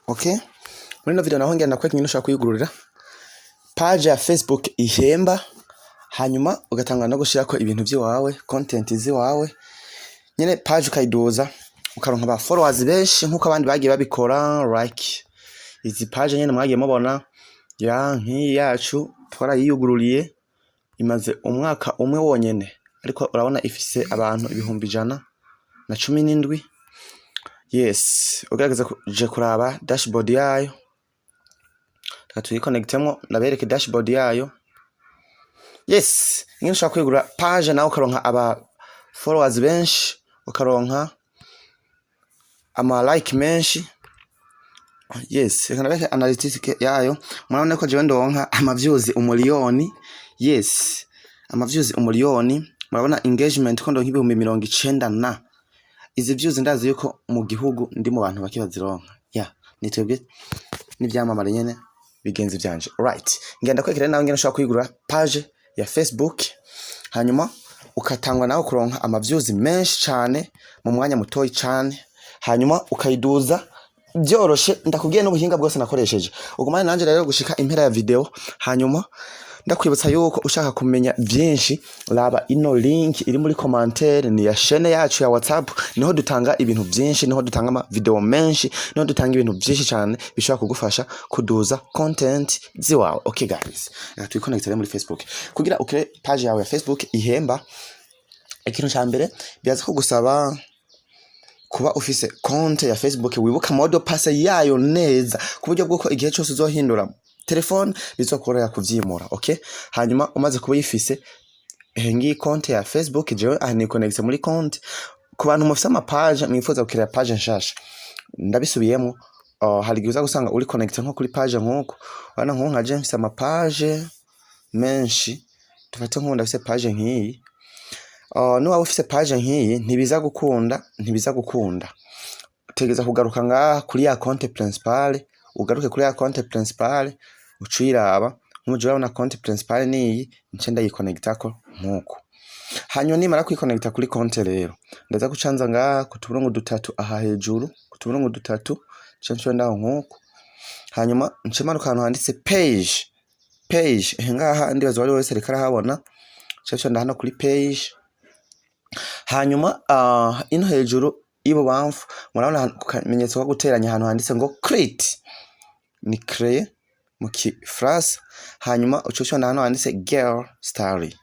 Okay, muri ino video naho ngenda kweka nyine ushaka kuyigururira page ya Facebook ihemba, hanyuma ugatanga no gushirako ibintu by'iwawe, content z'iwawe, nyine page ukayiduza ukaronka aba followers benshi nkuko abandi bagiye babikora. Like izi page nyine mwagiye mubona ya nki yacu twarayiyugururiye, imaze umwaka umwe wonyene, ariko urabona ifise abantu 117. Yes, ugaragaza je kuraba dashboard yayo. Tuyiconnectemo nabereke dashboard yayo. Yes, ngine ushaka kwigura page nawe ukaronka aba followers benshi, ukaronka ama like menshi. Yes, reka nabereke analytics yayo. Murabona ko je ndonka ama views 1,000,000. Yes, ama views 1,000,000. Murabona engagement ko ndonka 90 na izi views ndazi yuko mu gihugu ndi mu bantu bake bazironka. Yeah, nitwebwe n'ivyamamare nyene bigenzi byanje. Right, ngenda kwekera nawe ngene ushaka kwigura page ya Facebook, hanyuma ukatangwa nawe kuronka ama views menshi cyane mu mwanya mutoyi cyane, hanyuma ukayiduza byoroshe. Ndakubwiye n'ubuhinga bwose nakoresheje. Ugumane nanje rero gushika impera ya video, hanyuma ndakwibutsa yuko ushaka kumenya byinshi raba ino link iri muri commentaire, ni ya chaîne yacu ya WhatsApp. Niho dutanga ibintu byinshi, niho dutanga ama video menshi, niho dutanga ibintu byinshi cyane bishobora kugufasha kuduza content ziwawe. Okay guys, tuyiconnect muri Facebook kugira ukire page yawe ya Facebook ihemba. Ikintu cya mbere byaza ko gusaba kuba ufise konte ya Facebook, wibuka modo pass yayo neza ku buryo bwuko igihe cyose uzohindura telefone bizokorera kuvyimura. Okay, hanyuma umaze kuba yifise ngi konte ya Facebook, je ahani connect muri konte. Ku bantu mufise ama page mwifuza gukira page nshasha, ndabisubiyemo. Hari giuza gusanga uri connect nko kuri page nkuko bana nko nka je mfise ama page menshi. Tufate nko ndafise page nkiyi. Nuwa ufise page nkiyi ntibiza gukunda. Utegeza kugaruka ngaha kuri ya konte principale, ugaruke kuri ya konte principale uciraba nk'uje urabona konte principale niyi nce ndayiconnectako nkuko. Hanyuma nimara kwiconnecta kuri konte rero ndaza gucanza ngaha kutuburongo dutatu aha hejuru, kutuburongo dutatu cencho ndaho nkuko. Hanyuma nce manuka ahantu handitse page ngaha ndibaza wari wese reka arahabona, cencho ndahano kuri page. Hanyuma ino hejuru ibo bamfu murabona kumenyetso ko guteranya ahantu handitse ngo create, ni créer mu phrase. Hanyuma ucyo ndahano handitse girl story.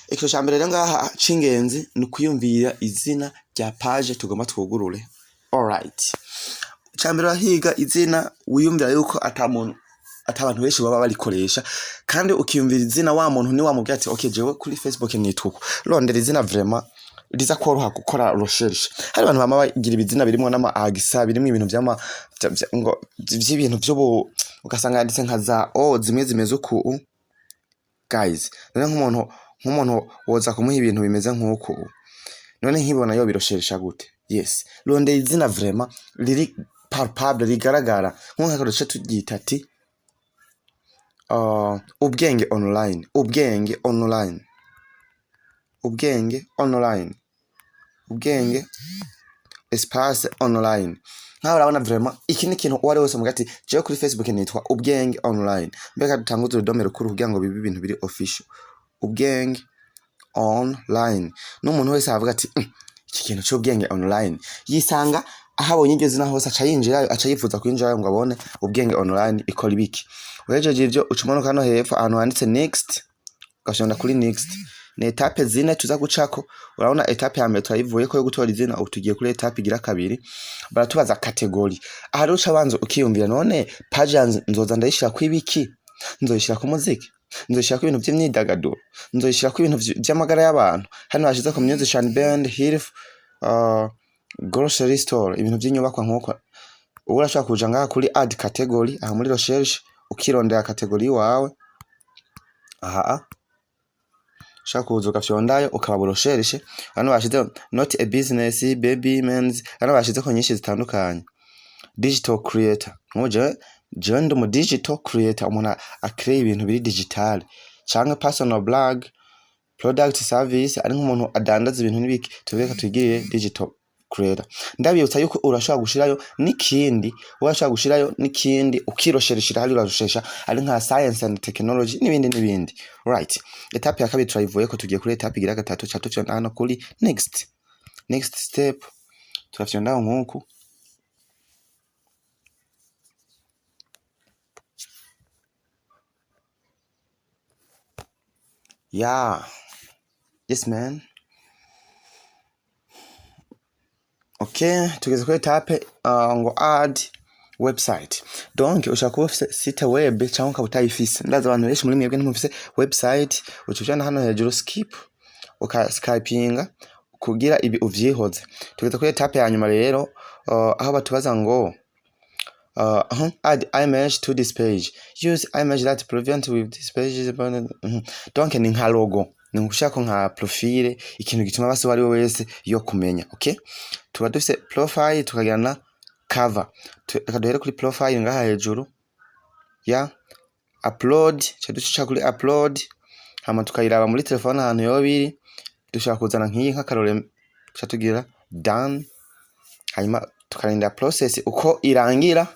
Ikintu cya mbere ngaha cingenzi ni kuyumvira izina rya page tugomba twugurure. Alright, cya mbere wahiga izina wiyumvira yuko atabantu benshi baba barikoresha, kandi ukiyumvira izina wa muntu ni wamubwira ati okay jewe kuri Facebook nituko rondera izina vraiment riza koroha gukora recherche. Hari abantu bama bagira ibizina birimo nama agisa, birimo ibintu by'ama ngo by'ibintu byo ugasanga yanditse nka za zimwe zimeze uku. Guys, none nk'umuntu woza kumuha ibintu bimeze nk'uko, none nkibona yo biroshesha gute? Yes, rondera izina vraiment riri palpable, rigaragara nko nka tugita ati ubwenge espace online. Nkaho urabona vraiment iki ni kintu wari wese mugati je kuri Facebook nitwa ubwenge online. Mbega dutanguze urudome rukuru kugira ngo bibe ibintu biri official. Ubwenge online, n'umuntu wese avuga ati iki kintu cy'ubwenge online yisanga ahabonye iryo zina hose aca yinjirayo, aca yifuza kwinjirayo ngo abone ubwenge online ikora ibiki. Uhejeje ivyo ucumanuka no hepfo ahantu handitse next, ugashonda kuri next. Ni etape zine tuza gucako. Urabona etape ya mbere twayivuye ko yo gutora izina, utugiye kuri etape igira kabiri. Baratubaza category. Aha rero ucabanza ukiyumvira none page nzoza ndayishira ku ibiki? Nzoyishira ku muziki, nzoyishira ku ibintu by'imyidagaduro, nzoyishira ku ibintu by'amagara y'abantu. Hano hashize ko musician band, health, grocery store, ibintu by'inyubako nkuko. Urashaka kuja ngaha kuri add category aha muri recherche ukirondera category wawe. Shaka kuza ugafyondayo ukaba recherche. Hano bashize not a business, baby men's, hano bashize ko nyinshi zitandukanye. Digital creator, nkuje je mu digital creator, umuntu acreate ibintu biri digital, cyangwa personal blog, product service, ari nk'umuntu adandaza ibintu nibiki tubeka twigire digital creator. Ndabibutsa yuko urashobora gushirayo n'ikindi ukiroshereshira hali uraroshesha ari nka science and technology n'ibindi. Right. Etape ya kabiri turayivuye ko tugiye kuri etape igira gatatu cha tufyo hano kuri next step. Turafyo ndaho nkuko. Yeah. Yes man. Okay, tugeze kuri etape ngo add website. Donc ushaka kuba site web cyangwa ukabutayifise. Ndaza abantu benshi muri mwebwe ntimufise website, ucujana hano hejuru skip ukaskypinga kugira ibi uvyihoze. Tugeze kuri etape ya nyuma rero aho batubaza ngo add image to this page. Use image that prevent with this page. Donc ni nka logo. Ni ngushaka nka profile ikintu gituma basi wari wese yo kumenya. Okay? Tuba dufise profile tukagirana cover. Tukaduhere kuri profile ngaha hejuru. Ya upload, cyaduca kuri upload. Hama tukayiraba muri telefone ahantu yo biri. Dushaka kuzana nk'iyi nk'akarore cyatugira done. Hanyuma tukarinda process uko irangira.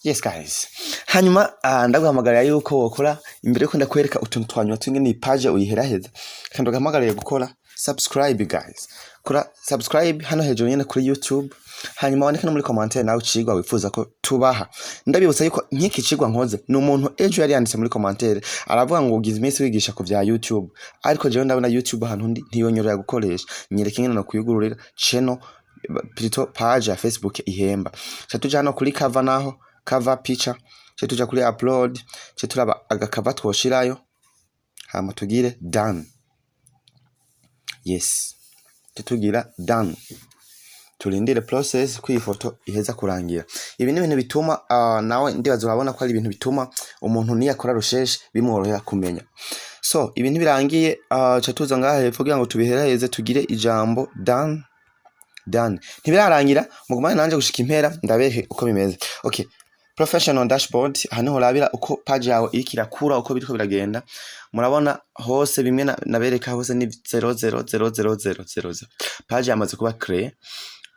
Yes guys. Hanyuma ndaguhamagarira yuko wokora imbere yuko ndakwereka utuntu twanyuma twingene page uyiheraheza. Kandi ugahamagariye gukora subscribe guys. Kora subscribe hano hejuru nyene kuri YouTube. Hanyuma wandike no muri commentaire nawe cigwa wifuza ko tubaha. Ndabibutsa yuko nk'iki cigwa nkoze ni umuntu ejo yari yanditse muri commentaire aravuga ngo ugize iminsi wigisha ku vya YouTube. Ariko jewe ndabona YouTube ahantu ntiyonyorera gukoresha. Nyereka ingene no kuyugururira channel plutôt page ya Facebook ihemba. Cyatuja hano kuri cover naho cover picture, tuja kuri upload, turaba agakava twoshirayo, hama tugire done. Yes, tutugira done. Turindire process ku ifoto iheza kurangira. Ibi ni ibintu bituma nawe ndibazo urabona ko ari ibintu bituma umuntu niyakora recherche bimworohera kumenya. So ibintu birangiye tuza ngaha hepfo kugira ngo tubiheraheze tugire ijambo done. Ntibirarangira mugumane nanje gushika impera ndabehe uko bimeze. Okay. Professional dashboard hano horabira uko page yawe ikirakura uko biriko biragenda. Murabona hose bimwe nabereka hose ni 00000. Page yamaze kuba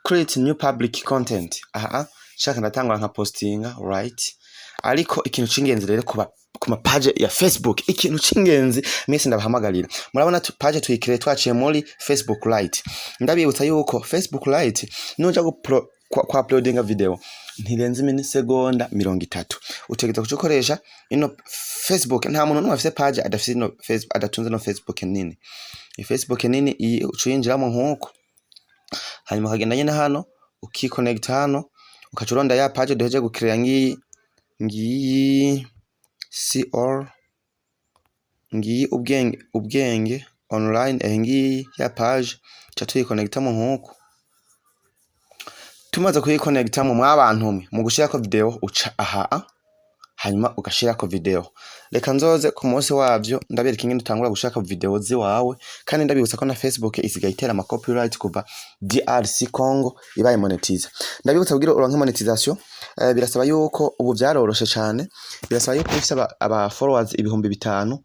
create new public content. Shaka ndatangura nka postinga, right? Ariko ikintu cingenzi rero kuma page ya Facebook, ikintu cingenzi mwese ndabahamagarira. Murabona page tuyikire twaciye muri Facebook Lite. Ndabibutsa yuko Facebook Lite nuja kwa uploadinga video ntirenze minisegonda 30. Utegeka kucokoresha ino Facebook. Nta muntu numwe afise page adafise no Facebook adatunze no Facebook nini. Facebook nini ucuyinjiramo nkuko. Hanyuma kagenda nyene hano ukiconnect hano ukacuronda ya page doheje gukrea ngiyi ubwenge online ngiyi ya page cyatuyiconnectamo nkuko. Tumaze kuyiconnectamo mwabantu mu gushirako video uca hanyuma ugashirako video. Reka nzoze ku munsi wavyo ndabereka ingene utangura gushaka video ziwawe, kandi ndabibutsa ko na Facebook isigaye itera ama copyright kuva DRC Congo ibaye monetize. Ndabibutsa kugira uronke monetization birasaba yuko ubu byaroroshe cyane. Birasaba yuko ufite aba followers 5,000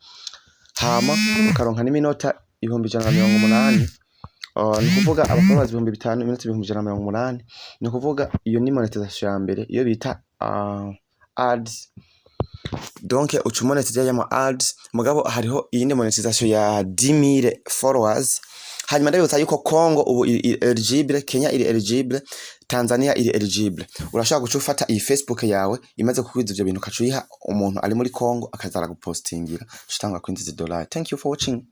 hama ukaronka n'iminota 180. Ni kuvuga aba followers 5,000 iminota 180. Ni kuvuga iyo ni monetization ya mbere iyo bita ads. Donc ucumonetize ya ads mugabo hariho iyindi monetization ya 10,000 followers. Hanyuma ndabibutsa yuko Congo ubu eligible, Kenya iri eligible, Tanzania iri eligible. Urashaka gucufata iyi Facebook yawe imaze kukwiza ivyo bintu kacuyiha umuntu ari muri Congo akazara gupostingira utanga $20. Thank you for watching.